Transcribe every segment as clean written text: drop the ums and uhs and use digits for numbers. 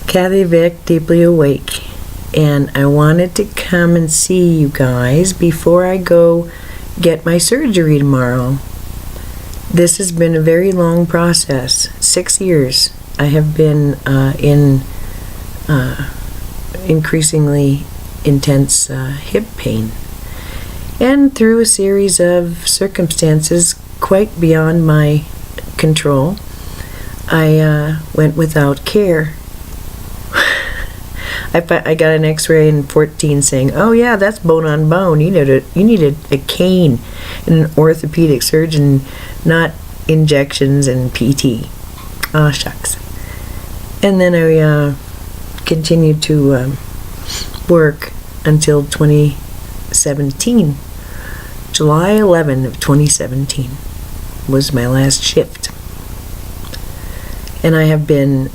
Kathy Vick, Deeply Awake. And I wanted to come and see you guys before I go get my surgery tomorrow. This has been a very long process. 6 years. I have been in increasingly intense hip pain. And through a series of circumstances quite beyond my control, I went without care. I got an x-ray in 14 saying, oh yeah, that's bone on bone. You needed a cane and an orthopedic surgeon, not injections and PT. Ah, shucks. And then I continued to work until 2017. July 11 of 2017 was my last shift. And I have been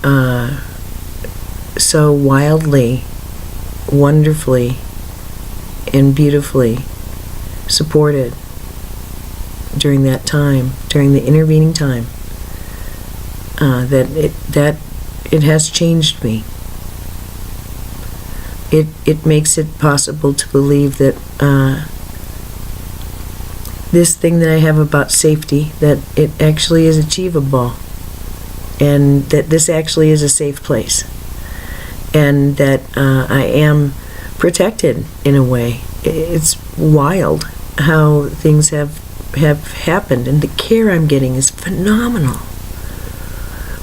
so wildly, wonderfully, and beautifully supported during that time, during the intervening time, that it has changed me. It makes it possible to believe that this thing that I have about safety, that it actually is achievable, and that this actually is a safe place, and that I am protected in a way. It's wild how things have happened, and the care I'm getting is phenomenal.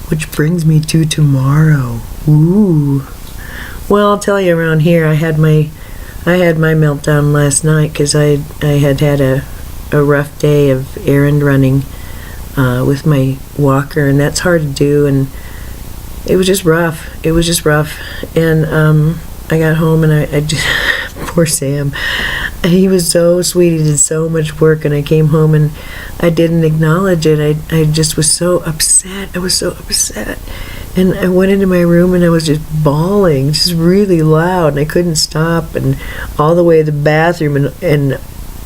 Which brings me to tomorrow. Ooh. Well, I'll tell you, around here I had my meltdown last night because I had a rough day of errand running with my walker, and that's hard to do, and it was just rough. And I got home, and I just poor Sam. He was so sweet. He did so much work, and I came home and I didn't acknowledge it. I just was so upset. I was so upset. And I went into my room and I was just bawling, just really loud, and I couldn't stop, and all the way to the bathroom and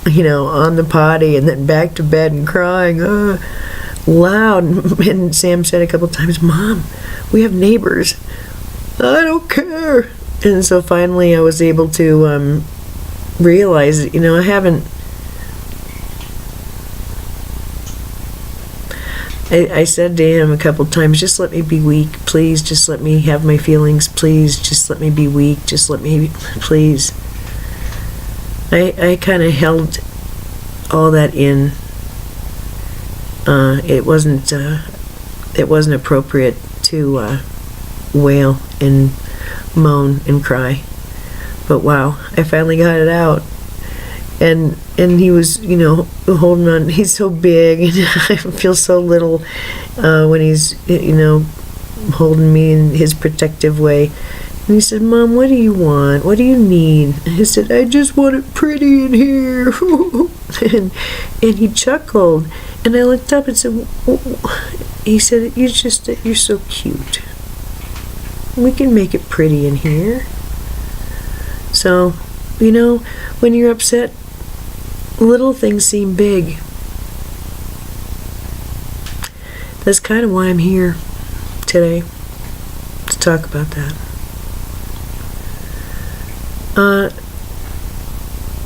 you know, on the potty, and then back to bed and crying, loud. And Sam said a couple times, Mom, we have neighbors. I don't care. And so finally I was able to realize that, you know, I said to him a couple times, just let me be weak, please. Just let me have my feelings, please. Just let me be weak. Just let me, please. I kind of held all that in. It wasn't appropriate to wail and moan and cry. But wow, I finally got it out. And he was, you know, holding on. He's so big, and I feel so little when he's, you know, holding me in his protective way. And he said, Mom, what do you want? What do you need? And I said, I just want it pretty in here. and he chuckled. And I looked up and said, he said, you're so cute. We can make it pretty in here. So, you know, when you're upset, little things seem big. That's kind of why I'm here today, to talk about that.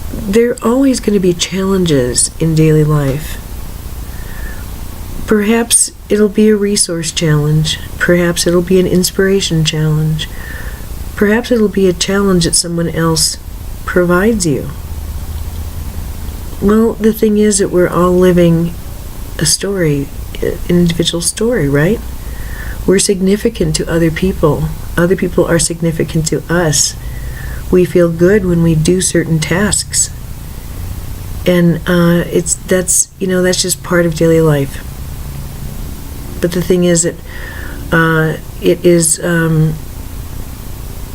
There are always going to be challenges in daily life. Perhaps it'll be a resource challenge. Perhaps it'll be an inspiration challenge. Perhaps it'll be a challenge that someone else provides you. Well, the thing is that we're all living a story, an individual story, right? We're significant to other people. Other people are significant to us. We feel good when we do certain tasks. And that's just part of daily life. But the thing is that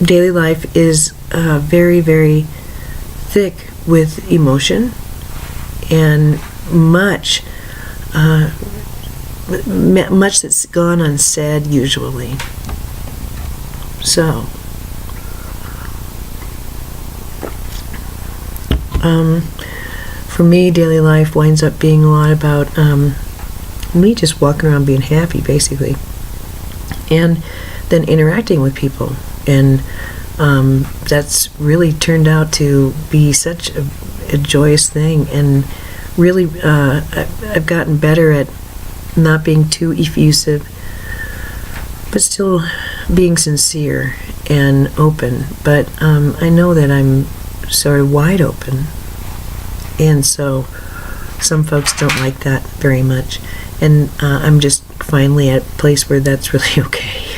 daily life is very, very thick with emotion and much that's gone unsaid usually. So, for me, daily life winds up being a lot about me just walking around being happy, basically. And than interacting with people. And that's really turned out to be such a joyous thing. And really, I've gotten better at not being too effusive, but still being sincere and open. But I know that I'm sort of wide open. And so some folks don't like that very much. And I'm just finally at a place where that's really okay.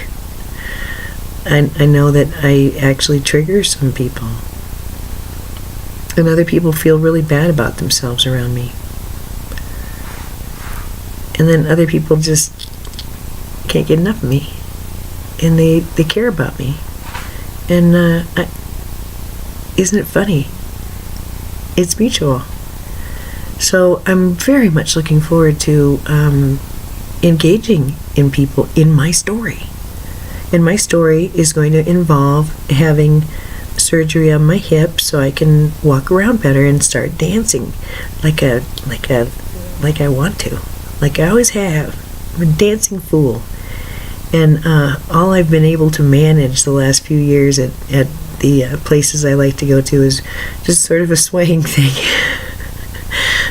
I know that I actually trigger some people. And other people feel really bad about themselves around me. And then other people just can't get enough of me. And they care about me. And isn't it funny? It's mutual. So I'm very much looking forward to engaging in people in my story. And my story is going to involve having surgery on my hip so I can walk around better and start dancing like I want to, like I always have. I'm a dancing fool. And all I've been able to manage the last few years at the places I like to go to is just sort of a swaying thing.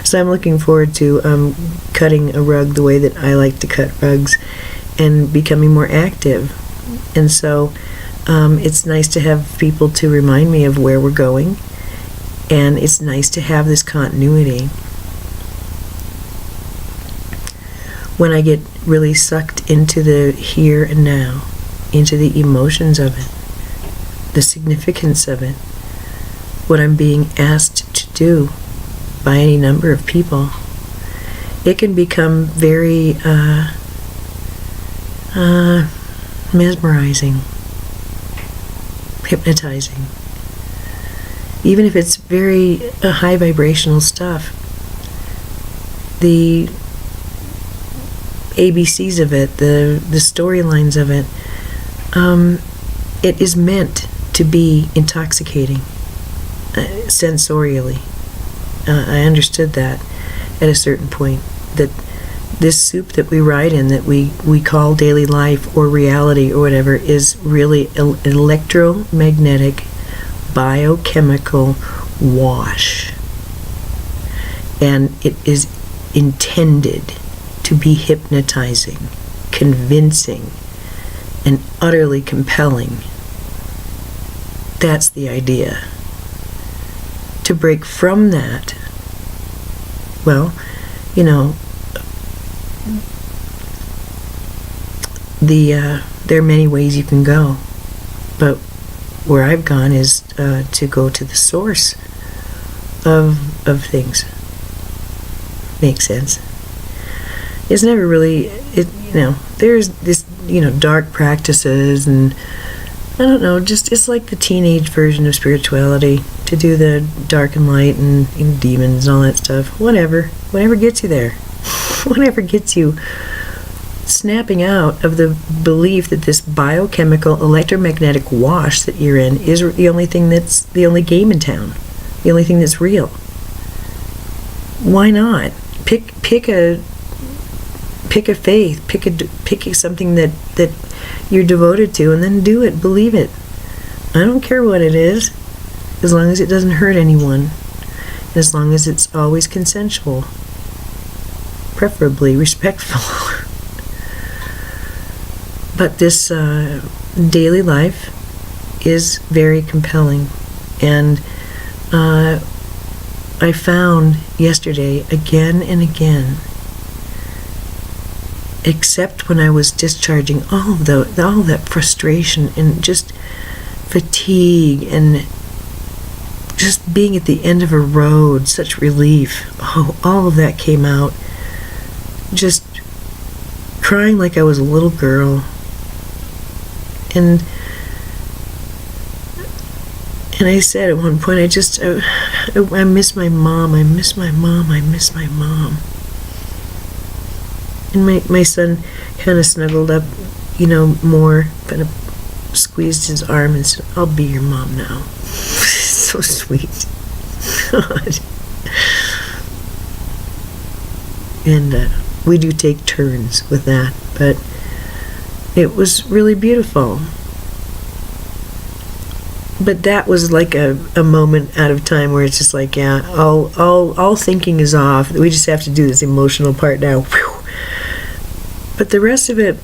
So I'm looking forward to cutting a rug the way that I like to cut rugs and becoming more active. And so it's nice to have people to remind me of where we're going, and it's nice to have this continuity. When I get really sucked into the here and now, into the emotions of it, the significance of it, what I'm being asked to do by any number of people, it can become very mesmerizing, hypnotizing. Even if it's very high vibrational stuff, the ABCs of it, the storylines of it, it is meant to be intoxicating, sensorially. I understood that at a certain point, that this soup that we ride in, that we call daily life or reality or whatever, is really an electromagnetic biochemical wash. And it is intended to be hypnotizing, convincing, and utterly compelling. That's the idea. To break from that, well, you know, there are many ways you can go, but where I've gone is to go to the source of things. Makes sense. It's never really, there's this, dark practices, and I don't know, just it's like the teenage version of spirituality, to do the dark and light and demons and all that stuff. Whatever gets you there. Whatever gets you snapping out of the belief that this biochemical electromagnetic wash that you're in is the only thing that's the only game in town, the only thing that's real. Why not? Pick a faith, pick something that you're devoted to, and then do it, believe it. I don't care what it is, as long as it doesn't hurt anyone, and as long as it's always consensual, preferably respectful. But this daily life is very compelling, and I found yesterday again and again, except when I was discharging all that frustration and just fatigue and just being at the end of a road, such relief. Oh, all of that came out. Just crying like I was a little girl. And I said at one point, I miss my mom, I miss my mom, I miss my mom. And my son kind of snuggled up, more, kind of squeezed his arm and said, "I'll be your mom now." So sweet. God. And we do take turns with that, but It was really beautiful. But that was like a moment out of time where it's just like, yeah, all thinking is off. We just have to do this emotional part now. Whew. But the rest of it,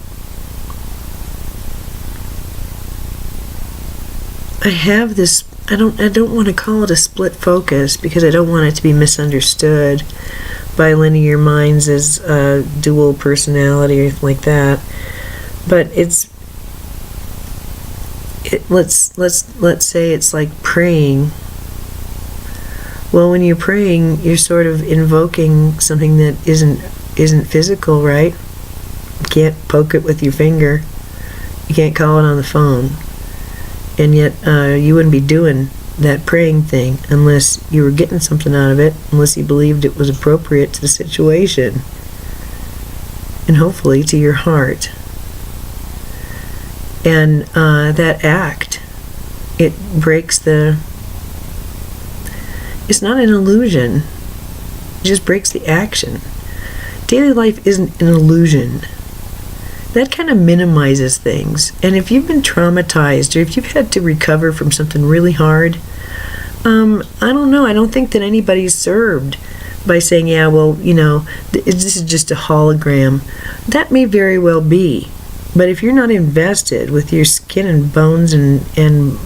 I have this, I don't want to call it a split focus because I don't want it to be misunderstood by linear minds as dual personality or anything like that. But let's say it's like praying. Well, when you're praying, you're sort of invoking something that isn't physical, right? You can't poke it with your finger. You can't call it on the phone. And yet, you wouldn't be doing that praying thing unless you were getting something out of it, unless you believed it was appropriate to the situation, and hopefully to your heart. And that act, it breaks it's not an illusion, it just breaks the action. Daily life isn't an illusion. That kind of minimizes things. And if you've been traumatized or if you've had to recover from something really hard, I don't know, I don't think that anybody's served by saying, yeah, well, this is just a hologram. That may very well be. But if you're not invested with your skin and bones and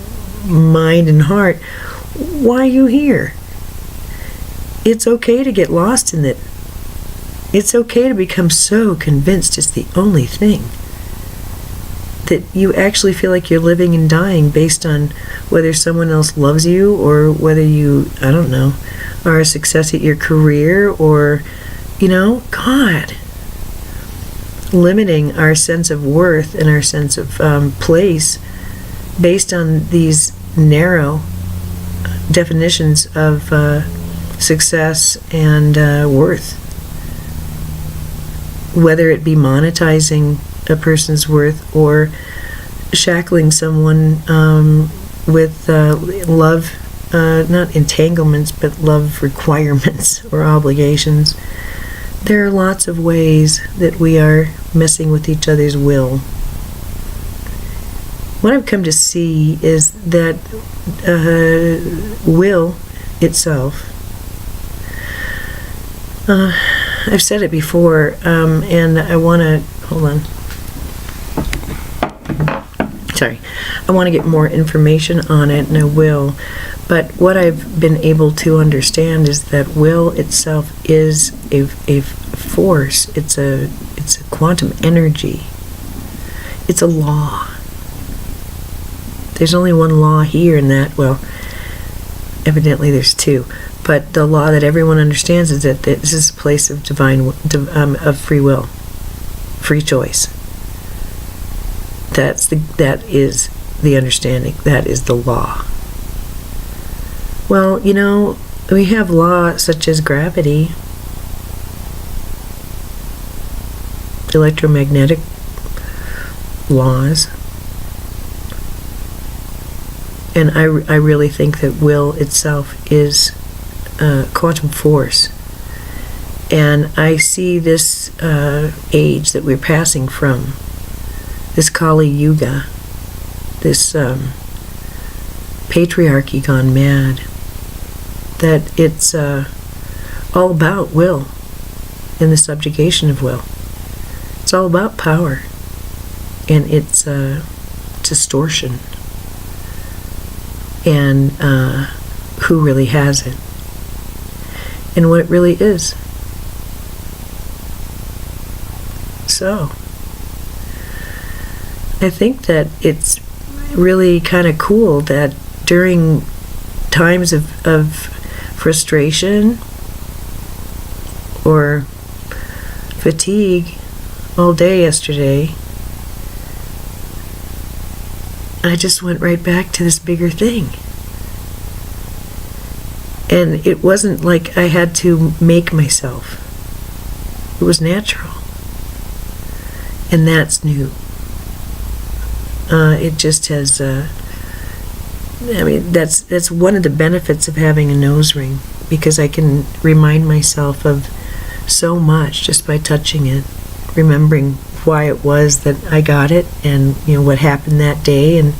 mind and heart, why are you here? It's okay to get lost in it. It's okay to become so convinced it's the only thing, that you actually feel like you're living and dying based on whether someone else loves you or whether you, I don't know, are a success at your career or, God. Limiting our sense of worth and our sense of place based on these narrow definitions of success and worth. Whether it be monetizing a person's worth or shackling someone with love, not entanglements, but love requirements or obligations. There are lots of ways that we are messing with each other's will. What I've come to see is that will itself, I've said it before, and I want to, hold on. Sorry. I want to get more information on it, and I will. But what I've been able to understand is that will itself is a force. It's a quantum energy. It's a law. There's only one law here in that, well, evidently there's two. But the law that everyone understands is that this is a place of of free will, free choice. That is the understanding. That is the law. Well, we have laws such as gravity, electromagnetic laws, and I really think that will itself is quantum force. And I see this age that we're passing from, this Kali Yuga, this patriarchy gone mad, that it's all about will and the subjugation of will. It's all about power and its distortion and who really has it and what it really is. So, I think that it's really kind of cool that during times of frustration or fatigue all day yesterday, I just went right back to this bigger thing. And it wasn't like I had to make myself. It was natural. And that's new. It just has, that's one of the benefits of having a nose ring, because I can remind myself of so much just by touching it, remembering why it was that I got it, and what happened that day, and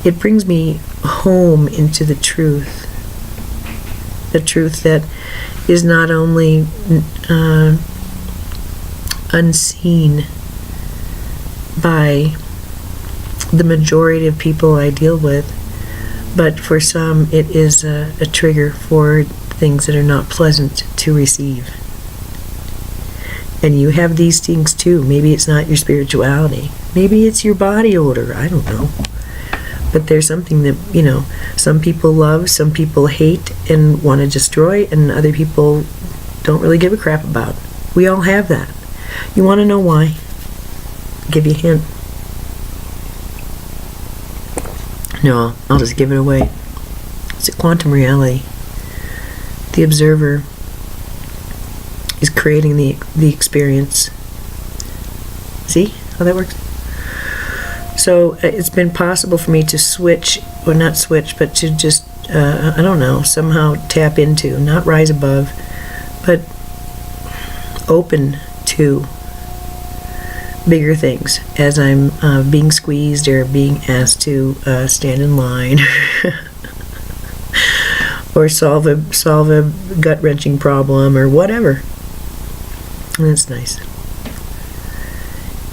it brings me home into the truth that is not only unseen by the majority of people I deal with, but for some it is a trigger for things that are not pleasant to receive. And you have these things too. Maybe it's not your spirituality. Maybe it's your body odor. I don't know. But there's something that, some people love, some people hate and want to destroy, and other people don't really give a crap about. We all have that. You want to know why? I'll give you a hint. No, I'll just give it away. It's a quantum reality. The observer is creating the experience. See how that works? So it's been possible for me to switch, or not switch, but to just, I don't know, somehow tap into, not rise above, but open to bigger things as I'm being squeezed or being asked to stand in line or solve a gut-wrenching problem or whatever. And it's nice.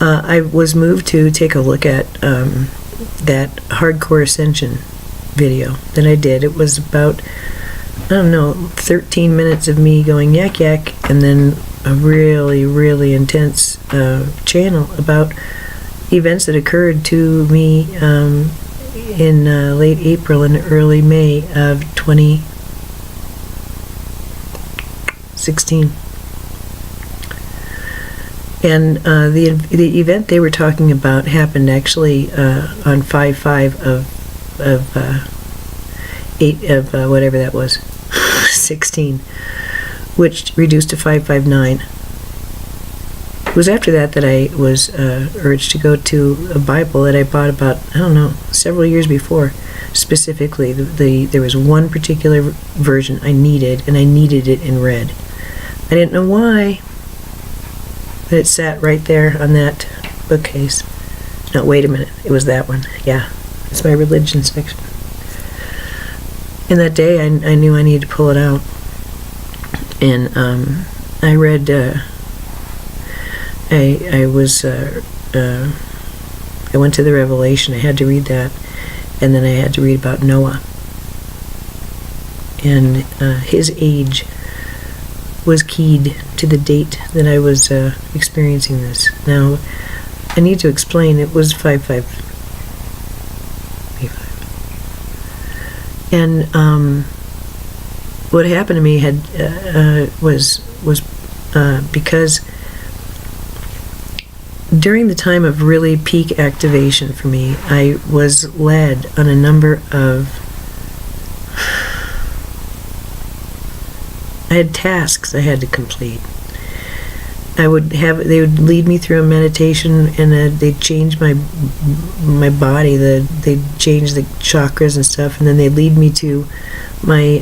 I was moved to take a look at that Hardcore Ascension video that I did. It was about, 13 minutes of me going yak yak, and then a really, really intense channel about events that occurred to me in late April and early May of 2016. And the event they were talking about happened actually on 5/5 of whatever that was, 16, which reduced to 5/5/9. It was after that I was urged to go to a Bible that I bought about, several years before. Specifically, there was one particular version I needed, and I needed it in red. I didn't know why. But it sat right there on that bookcase. No, wait a minute. It was that one. Yeah. It's my religion section. And that day, I knew I needed to pull it out. And I read, I went to the Revelation. I had to read that. And then I had to read about Noah. And his age was keyed to the date that I was experiencing this. Now, I need to explain, it was 5/5. And what happened to me was because during the time of really peak activation for me, I was led on a number of, I had tasks I had to complete. They would lead me through a meditation, and they'd change my body. They'd change the chakras and stuff, and then they'd lead me to my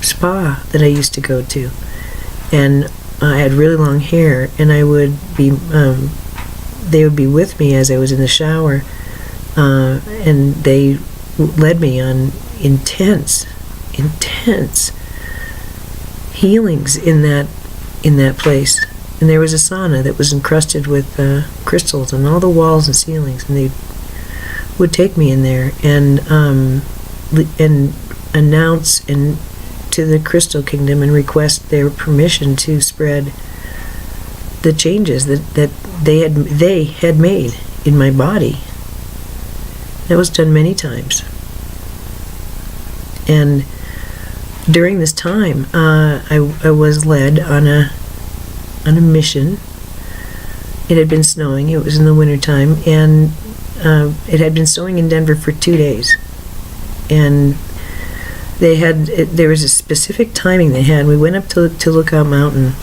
spa that I used to go to. And I had really long hair, and I would be, they would be with me as I was in the shower, and they led me on intense healings in that place. And there was a sauna that was encrusted with crystals on all the walls and ceilings, and they would take me in there and announce to the Crystal Kingdom and request their permission to spread the changes that they had made in my body. That was done many times. And during this time, I was led on a mission. It had been snowing. It was in the wintertime, and it had been snowing in Denver for 2 days. And there was a specific timing they had. We went up to Lookout Mountain.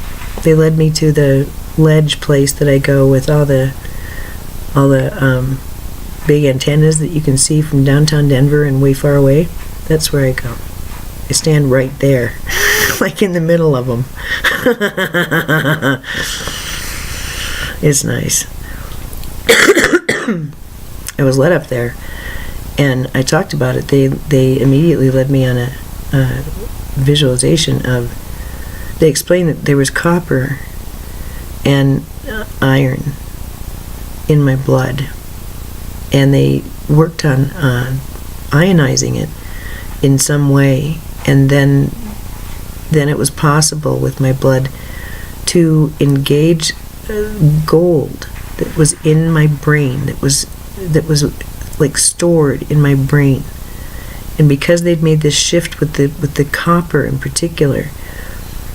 They led me to the ledge place that I go with all the big antennas that you can see from downtown Denver and way far away. That's where I go. I stand right there, like in the middle of them. It's nice. I was led up there, and I talked about it. They immediately led me on a visualization of. They explained that there was copper and iron in my blood, and they worked on ionizing it in some way, and then it was possible with my blood to engage gold that was in my brain, that was like stored in my brain. And because they'd made this shift with the copper in particular,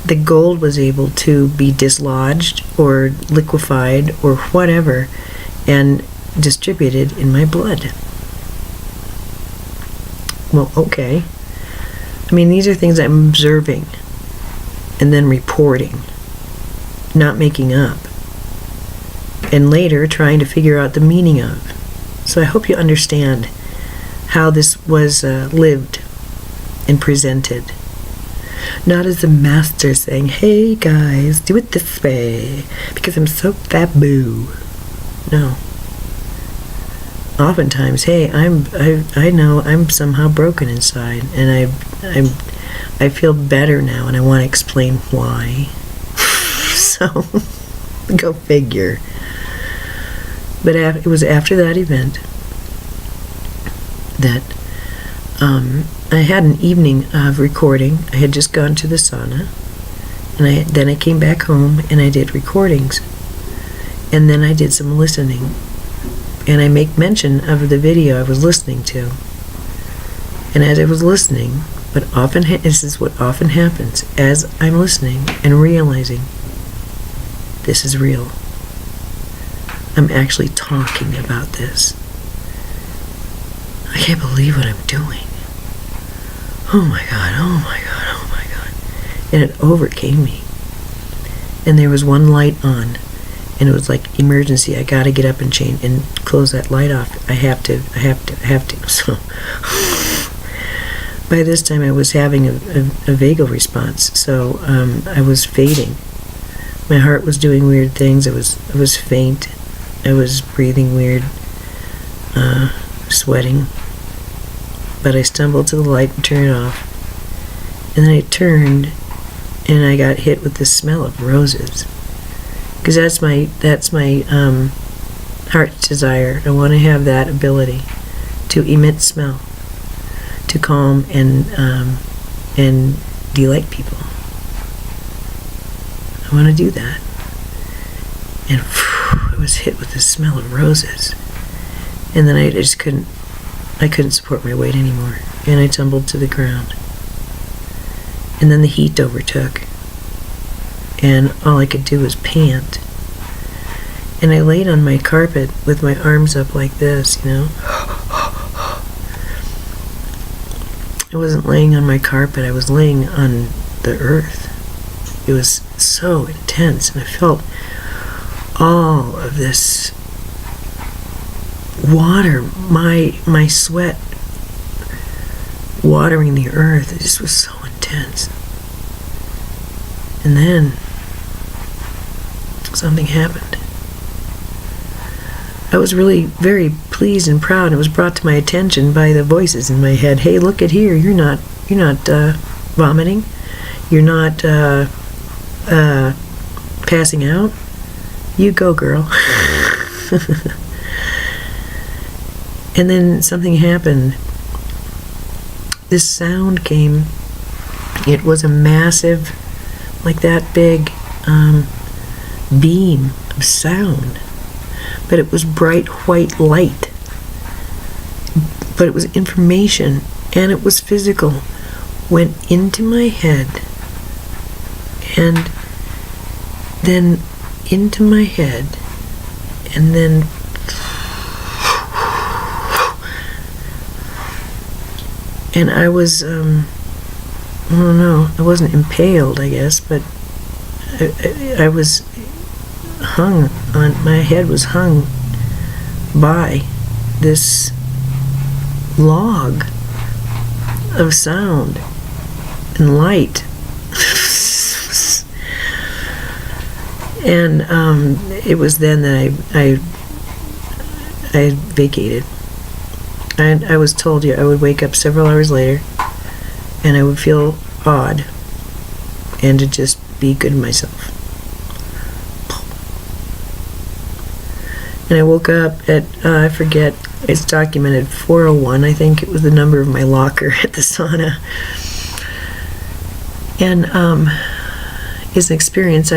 the gold was able to be dislodged or liquefied or whatever and distributed in my blood. Well, okay. I mean, these are things I'm observing and then reporting, not making up, and later trying to figure out the meaning of. So I hope you understand how this was lived and presented. Not as a master saying, hey guys, do it this way, because I'm so taboo. No. Oftentimes, hey, I know I'm somehow broken inside, and I feel better now, and I want to explain why. So, go figure. But it was after that event that I had an evening of recording. I had just gone to the sauna, and then I came back home and I did recordings, and then I did some listening, and I make mention of the video I was listening to. And as I was listening, this is what often happens as I'm listening and realizing this is real. I'm actually talking about this. I can't believe what I'm doing. Oh my God, oh my God, oh my God. And it overcame me. And there was one light on, and it was like emergency. I gotta get up and change and close that light off. I have to. So by this time I was having a vagal response. So I was fading. My heart was doing weird things. I was faint. I was breathing weird, sweating. But I stumbled to the light and turned it off. And then I turned, and I got hit with the smell of roses. Because that's my heart's desire. I want to have that ability to emit smell, to calm and delight people. I want to do that. And I was hit with the smell of roses. And then I just couldn't support my weight anymore. And I tumbled to the ground. And then the heat overtook. And all I could do was pant. And I laid on my carpet with my arms up like this, you know. I wasn't laying on my carpet, I was laying on the earth. It was so intense, and I felt all of this water, my sweat watering the earth. It just was so intense. And then something happened. I was really very pleased and proud. It was brought to my attention by the voices in my head. Hey, look at here. You're not vomiting. You're not passing out. You go, girl. And then something happened. This sound came. It was a massive, like that big beam of sound. But it was bright white light. But it was information, and it was physical. Went into my head, and then into my head, and then and I was I don't know, I wasn't impaled, I guess, but I was hung on, my head was hung by this log of sound and light. And it was then that I vacated. And I was told I would wake up several hours later and I would feel odd and to just be good to myself. And I woke up at, I forget, it's documented, 4:01, I think it was the number of my locker at the sauna. And it's an experience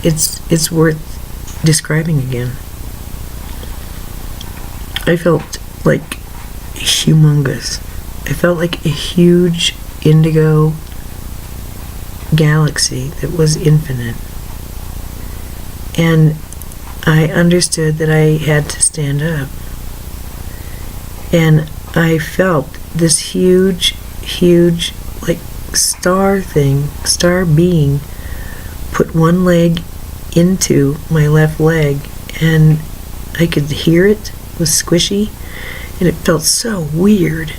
it's worth describing again. I felt like humongous. I felt like a huge indigo galaxy that was infinite. And I understood that I had to stand up. And I felt this huge, like star being, put one leg into my left leg, and I could hear it was squishy, and it felt so weird.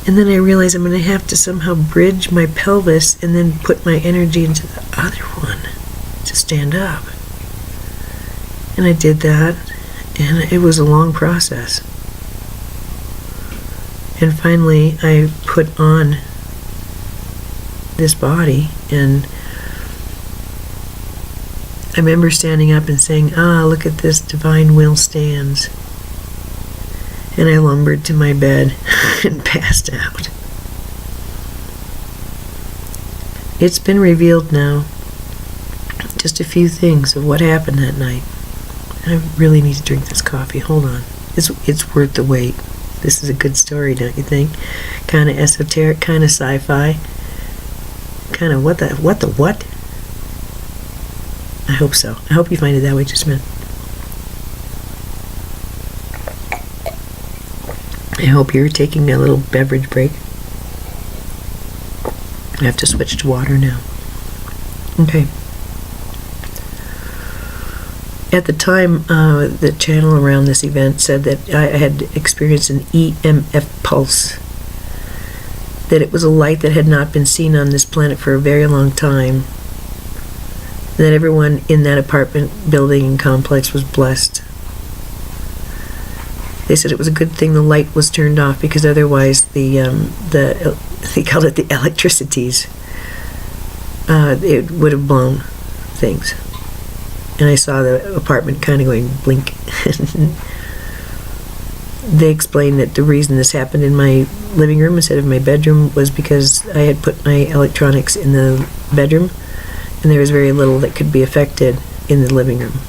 And then I realized I'm going to have to somehow bridge my pelvis and then put my energy into the other one to stand up. And I did that, and it was a long process. And finally, I put on this body, and I remember standing up and saying, look at this, divine will stands. And I lumbered to my bed and passed out. It's been revealed now, just a few things of what happened that night. I really need to drink this coffee. Hold on. It's worth the wait. This is a good story, don't you think? Kind of esoteric, kind of sci-fi. Kind of what? I hope so. I hope you find it that way. Just a minute. I hope you're taking a little beverage break. I have to switch to water now. Okay. At the time, the channel around this event said that I had experienced an EMF pulse. That it was a light that had not been seen on this planet for a very long time. That everyone in that apartment building and complex was blessed. They said it was a good thing the light was turned off, because otherwise they called it the electricities. It would have blown things. And I saw the apartment kind of going blink. They explained that the reason this happened in my living room instead of my bedroom was because I had put my electronics in the bedroom, and there was very little that could be affected in the living room.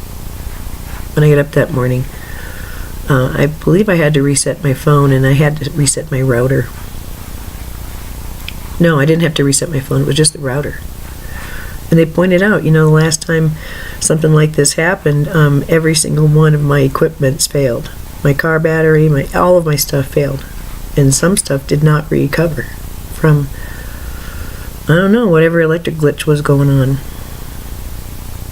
When I got up that morning, I believe I had to reset my phone, and I had to reset my router. No, I didn't have to reset my phone. It was just the router. And they pointed out, the last time something like this happened, every single one of my equipments failed. My car battery, all of my stuff failed. And some stuff did not recover from, I don't know, whatever electric glitch was going on.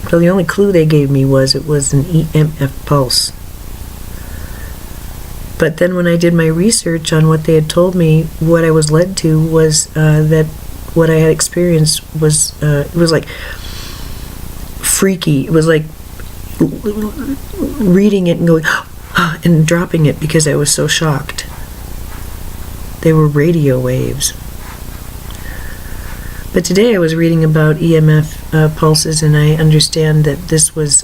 So the only clue they gave me was it was an EMF pulse. But then when I did my research on what they had told me, what I was led to was that what I had experienced was, it was like freaky. It was like reading it and going, and dropping it because I was so shocked. They were radio waves. But today I was reading about EMF pulses, and I understand that this was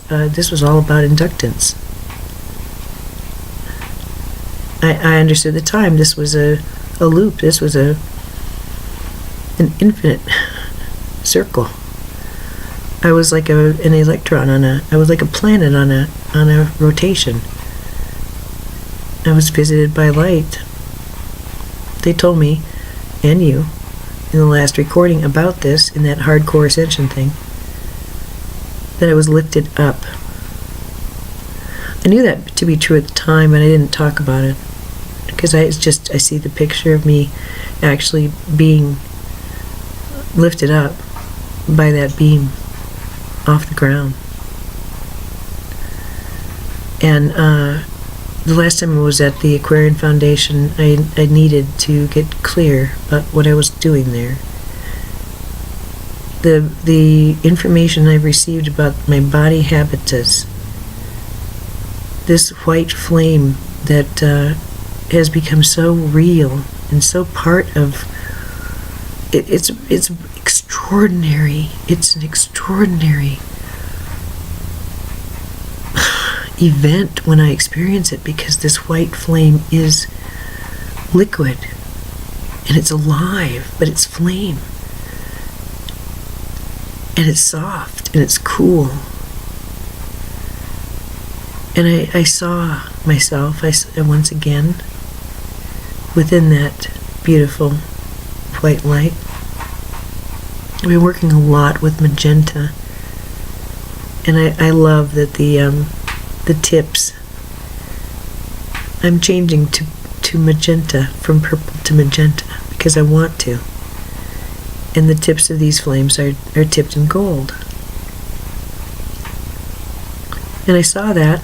all about inductance. I understood at the time this was a loop. This was an infinite circle. I was like an electron I was like a planet on a rotation. I was visited by light. They told me, and you, in the last recording about this, in that hardcore ascension thing, that I was lifted up. I knew that to be true at the time, but I didn't talk about it. Because I see the picture of me actually being lifted up by that beam off the ground. And the last time I was at the Aquarian Foundation, I needed to get clear about what I was doing there. The information I received about my body habitus this white flame that has become so real and so part of it. It's extraordinary. It's an extraordinary event when I experience it, because this white flame is liquid and it's alive, but it's flame, and it's soft and it's cool. And I saw myself once again within that beautiful white light. I've been working a lot with magenta, and I love that the tips, I'm changing to magenta, from purple to magenta, because I want to. And the tips of these flames are tipped in gold. And I saw that,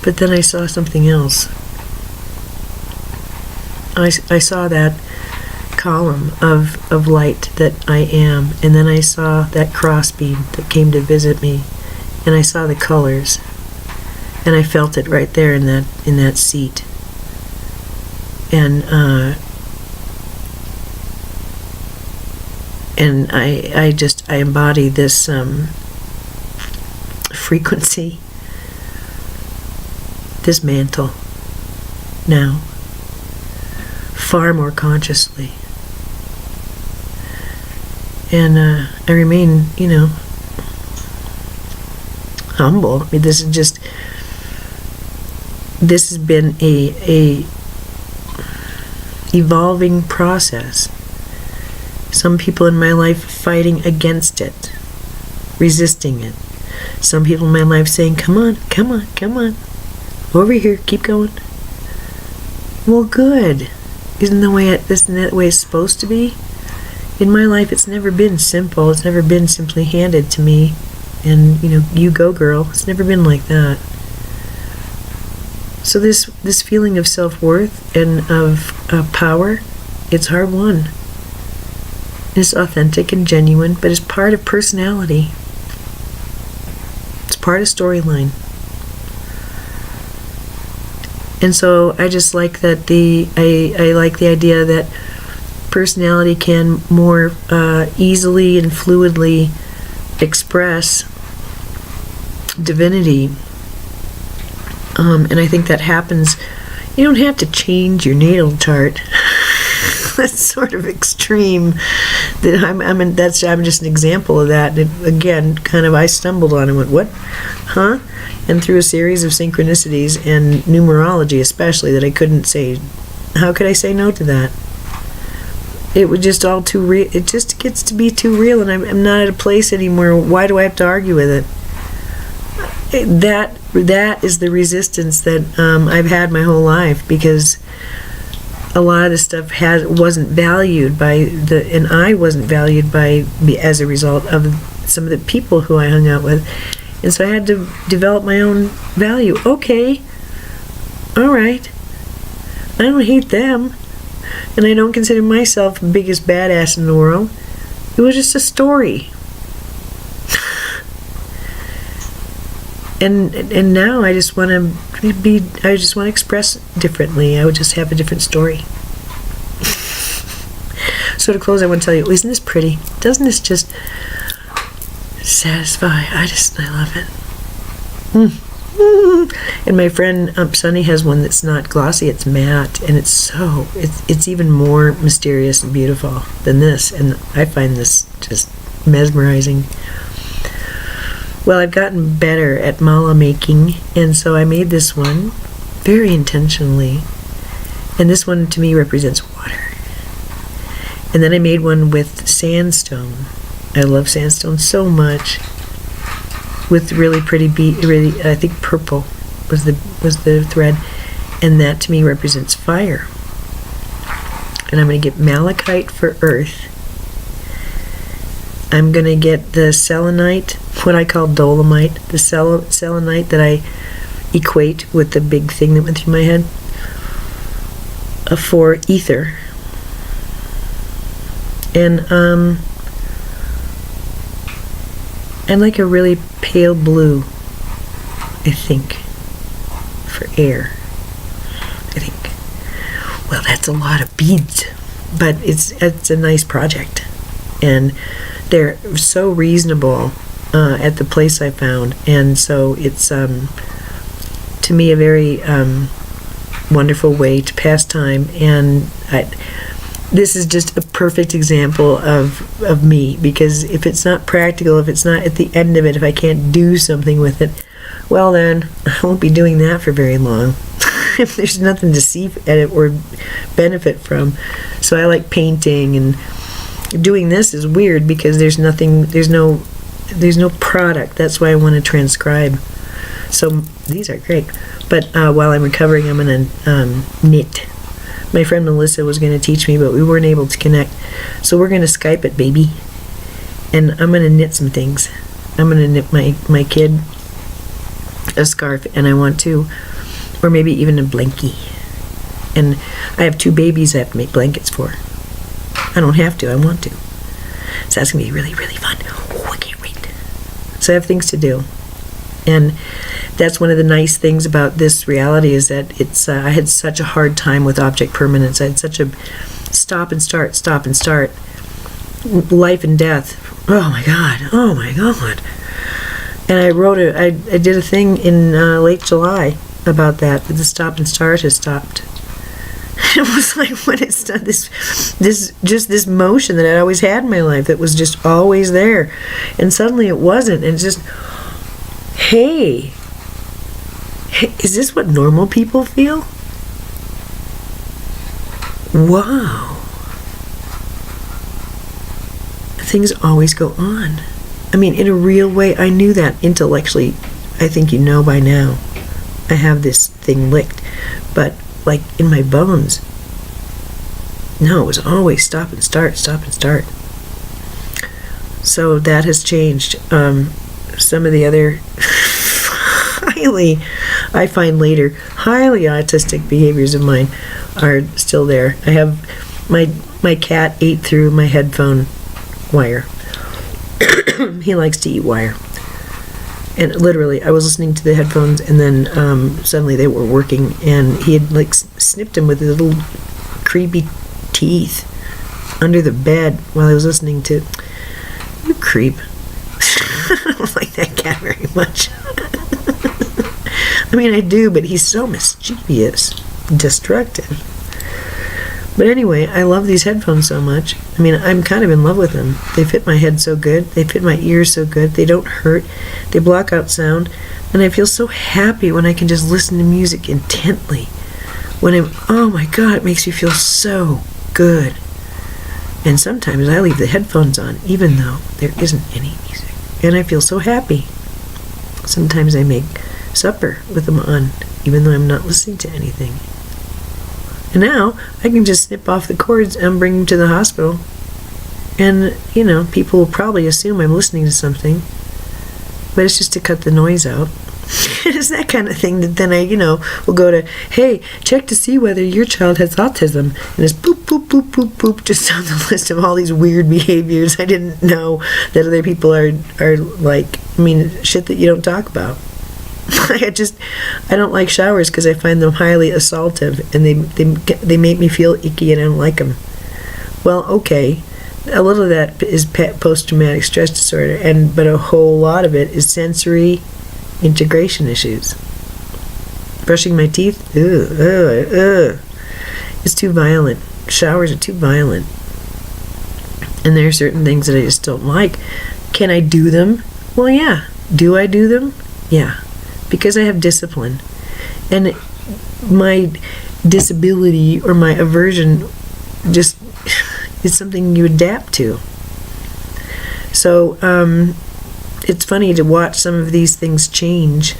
but then I saw something else. I saw that column of light that I am, and then I saw that crossbeam that came to visit me, and I saw the colors, and I felt it right there in that seat. And I embody this frequency, this mantle now, far more consciously. And I remain, humble. I mean, this has been a evolving process. Some people in my life fighting against it, resisting it. Some people in my life saying, come on, come on, come on, over here, keep going. Well, good. Isn't that the way it's supposed to be? In my life, it's never been simple. It's never been simply handed to me, and you go, girl. It's never been like that. So this feeling of self-worth and of power, it's hard won. It's authentic and genuine, but it's part of personality. It's part of storyline. And so I just like that I like the idea that personality can more easily and fluidly express divinity. And I think that happens. You don't have to change your natal chart. That's sort of extreme. That I'm just an example of that. And again, kind of I stumbled on it and went, what? Huh? And through a series of synchronicities and numerology especially, that I couldn't say, how could I say no to that? It was just all too real. It just gets to be too real, and I'm not at a place anymore. Why do I have to argue with it? That is the resistance that I've had my whole life, because a lot of the stuff wasn't valued and I wasn't valued as a result of some of the people who I hung out with, and so I had to develop my own value. Okay, all right, I don't hate them, and I don't consider myself the biggest badass in the world. It was just a story. And now I just want to express differently. I would just have a different story. So to close, I want to tell you, isn't this pretty? Doesn't this just satisfy? I love it. And my friend Sunny has one that's not glossy, it's matte, and it's even more mysterious and beautiful than this, and I find this just mesmerizing. Well, I've gotten better at mala making, and so I made this one very intentionally, and this one to me represents water. And then I made one with sandstone. I love sandstone so much, with really pretty really, I think purple was the thread, and that to me represents fire. And I'm going to get malachite for earth. I'm going to get the selenite, what I call dolomite, the selenite that I equate with the big thing that went through my head, for ether. And I like a really pale blue, I think. for air, I think. Well, that's a lot of beads, but it's a nice project, and they're so reasonable at the place I found, and so it's to me a very wonderful way to pass time. And this is just a perfect example of me, because if it's not practical, if it's not at the end of it, if I can't do something with it, well then I won't be doing that for very long. If there's nothing to see at it or benefit from. So I like painting, and doing this is weird because there's no product. That's why I want to transcribe. So these are great. But while I'm recovering, I'm going to knit. My friend Melissa was going to teach me, but we weren't able to connect. So we're going to Skype it, baby. And I'm going to knit some things. I'm going to knit my kid a scarf, and I want to, or maybe even a blankie. And I have 2 babies I have to make blankets for. I don't have to, I want to. So that's going to be really, really fun. Oh, I can't wait. So I have things to do. And that's one of the nice things about this reality, is that it's I had such a hard time with object permanence. I had such a stop and start, life and death. Oh my God. And I did a thing in late July about that the stop and start has stopped. It was like, when it's done, this motion that I always had in my life that was just always there, and suddenly it wasn't. And it's just, hey, is this what normal people feel? Wow. Things always go on. I mean, in a real way. I knew that intellectually. I think you know by now. I have this thing licked. But, like, in my bones, no, it was always stop and start. So that has changed. Some of the other I find later, highly autistic behaviors of mine are still there. I have my cat ate through my headphone wire. He likes to eat wire. And literally, I was listening to the headphones, and then suddenly they were working, and he had like snipped him with his little creepy teeth under the bed while I was listening to. You creep. I don't like that cat very much. I mean, I do, but he's so mischievous, destructive. But anyway, I love these headphones so much. I mean, I'm kind of in love with them. They fit my head so good. They fit my ears so good. They don't hurt. They block out sound. And I feel so happy when I can just listen to music intently. Oh my God, it makes me feel so good. And sometimes I leave the headphones on, even though there isn't any music. And I feel so happy. Sometimes I make supper with them on, even though I'm not listening to anything. And now I can just snip off the cords and bring them to the hospital. And, people will probably assume I'm listening to something, but it's just to cut the noise out. It's that kind of thing that then I, will go to, hey, check to see whether your child has autism. And it's boop, boop, boop, boop, boop, just on the list of all these weird behaviors I didn't know that other people are like, shit that you don't talk about. I don't like showers because I find them highly assaultive, and they make me feel icky, and I don't like them. Well, okay, a little of that is post-traumatic stress disorder, but a whole lot of it is sensory integration issues. Brushing my teeth, it's too violent. Showers are too violent, and there are certain things that I just don't like. Can I do them? Well, yeah. Do I do them? Yeah. Because I have discipline, and my disability or my aversion just is something you adapt to. So it's funny to watch some of these things change,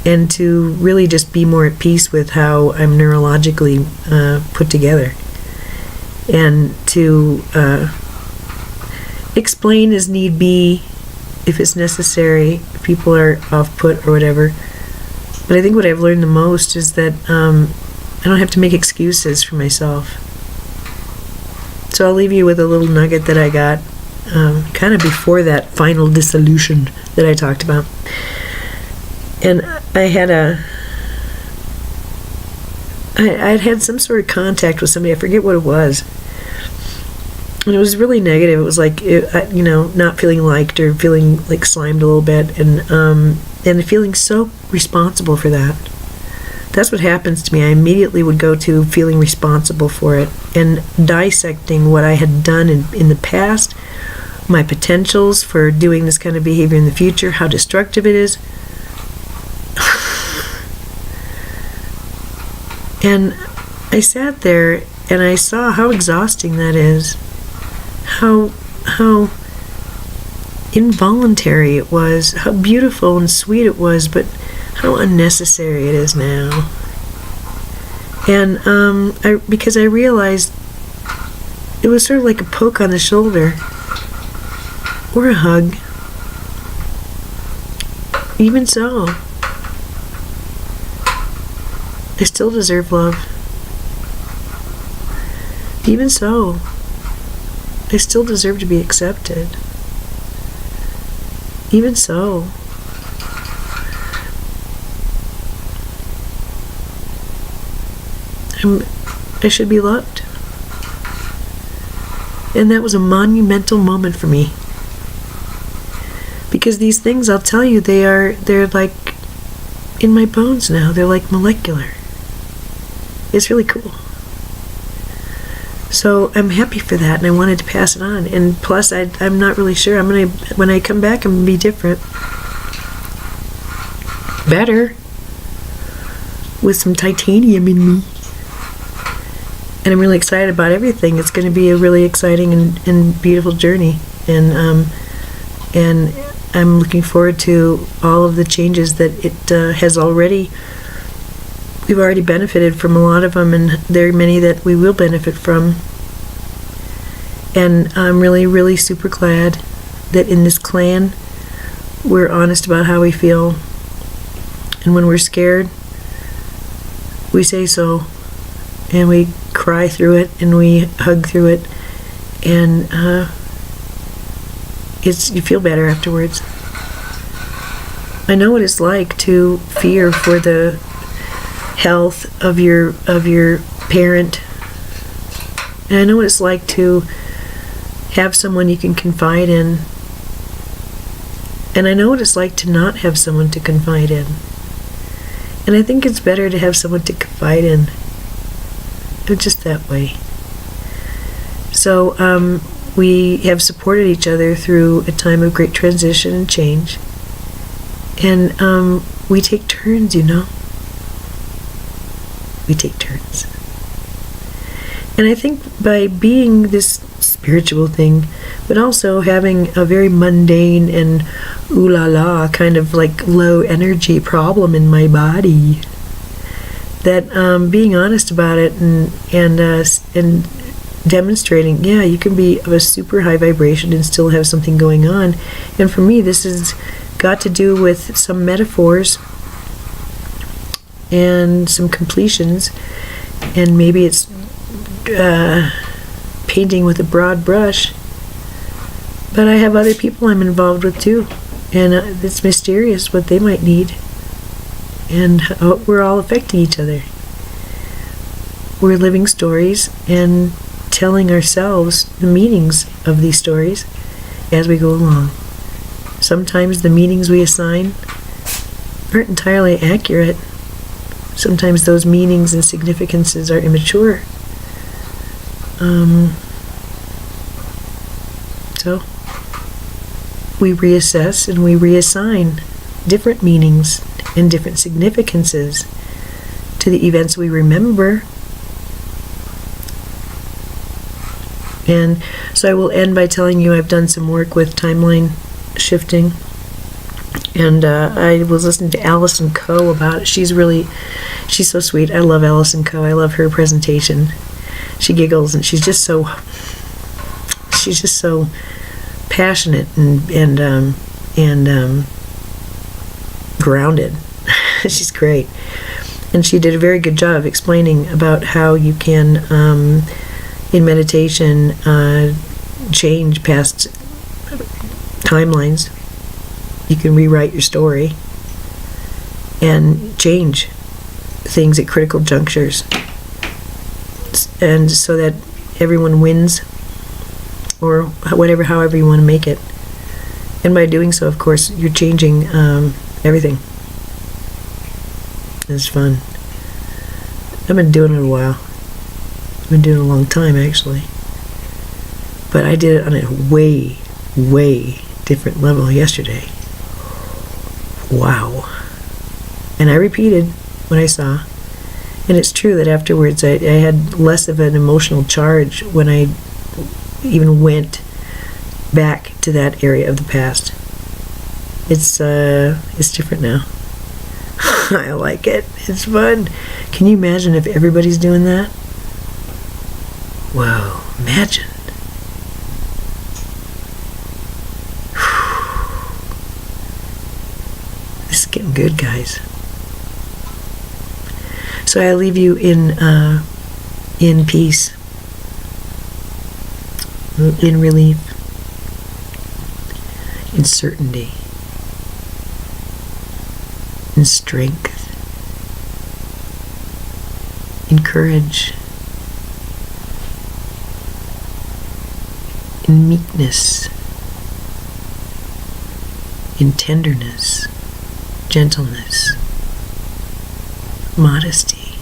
and to really just be more at peace with how I'm neurologically put together, and to explain as need be if it's necessary, if people are off-put or whatever. But I think what I've learned the most is that I don't have to make excuses for myself. So I'll leave you with a little nugget that I got kind of before that final dissolution that I talked about. And I had I'd had some sort of contact with somebody. I forget what it was. And it was really negative. It was like, not feeling liked or feeling like slimed a little bit, and feeling so responsible for that. That's what happens to me. I immediately would go to feeling responsible for it and dissecting what I had done in the past, my potentials for doing this kind of behavior in the future, how destructive it is. And I sat there and I saw how exhausting that is. How involuntary it was, how beautiful and sweet it was, but how unnecessary it is now. And because I realized it was sort of like a poke on the shoulder or a hug. Even so, I still deserve love. Even so, I still deserve to be accepted. Even so, I should be loved. And that was a monumental moment for me. Because these things, I'll tell you, they're like in my bones now. They're like molecular. It's really cool. So I'm happy for that, and I wanted to pass it on. And plus, I'm not really sure. When I come back, I'm gonna be different, better, with some titanium in me. And I'm really excited about everything. It's going to be a really exciting and beautiful journey, and I'm looking forward to all of the changes that it has already. We've already benefited from a lot of them, and there are many that we will benefit from. And I'm really, really super glad that in this clan, we're honest about how we feel. And when we're scared, we say so. And we cry through it, and we hug through it. And you feel better afterwards. I know what it's like to fear for the health of your parent, and I know what it's like to have someone you can confide in, and I know what it's like to not have someone to confide in, and I think it's better to have someone to confide in. I'm just that way. So we have supported each other through a time of great transition and change, and we take turns, We take turns. And I think by being this spiritual thing, but also having a very mundane and ooh la la kind of like low energy problem in my body, that being honest about it and demonstrating, yeah, you can be of a super high vibration and still have something going on. And for me, this has got to do with some metaphors and some completions, and maybe it's painting with a broad brush, but I have other people I'm involved with too, and it's mysterious what they might need, and we're all affecting each other. We're living stories and telling ourselves the meanings of these stories as we go along. Sometimes the meanings we assign aren't entirely accurate. Sometimes those meanings and significances are immature. So we reassess and we reassign different meanings and different significances to the events we remember. And so I will end by telling you I've done some work with timeline shifting. And I was listening to Allison Coe about it. She's so sweet. I love Allison Coe. I love her presentation. She giggles, and she's just so passionate and grounded. She's great. And she did a very good job explaining about how you can, in meditation, change past timelines. You can rewrite your story and change things at critical junctures. and so that everyone wins, or whatever, however you want to make it. And by doing so, of course, you're changing everything. It's fun. I've been doing it a while. I've been doing it a long time, actually. But I did it on a way, way different level yesterday. Wow. And I repeated what I saw. And it's true that afterwards I had less of an emotional charge when I even went back to that area of the past. It's different now. I like it. It's fun. Can you imagine if everybody's doing that? Whoa, imagine. This is getting good, guys. So I leave you in peace, in relief, in certainty, in strength, in courage, in meekness, in tenderness, gentleness, modesty,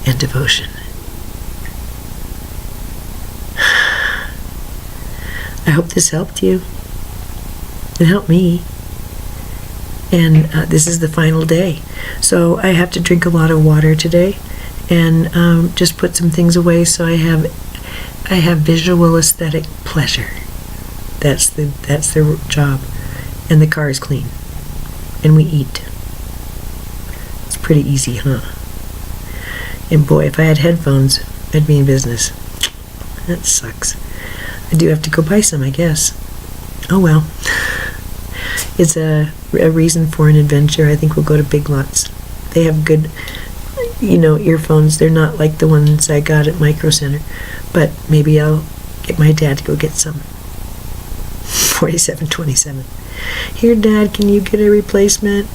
and devotion. I hope this helped you. It helped me. And this is the final day. So I have to drink a lot of water today, and just put some things away so I have visual aesthetic pleasure. That's their job. And the car is clean. And we eat. It's pretty easy, huh? And boy, if I had headphones, I'd be in business. That sucks. I do have to go buy some, I guess. Oh well. It's a reason for an adventure. I think we'll go to Big Lots. They have good, earphones. They're not like the ones I got at Micro Center. But maybe I'll get my dad to go get some. 47.27. Here, Dad, can you get a replacement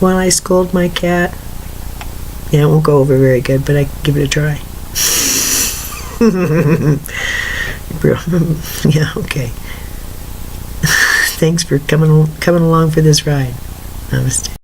while I scold my cat? Yeah, it won't go over very good, but I can give it a try. Yeah, okay. Thanks for coming along for this ride. Namaste.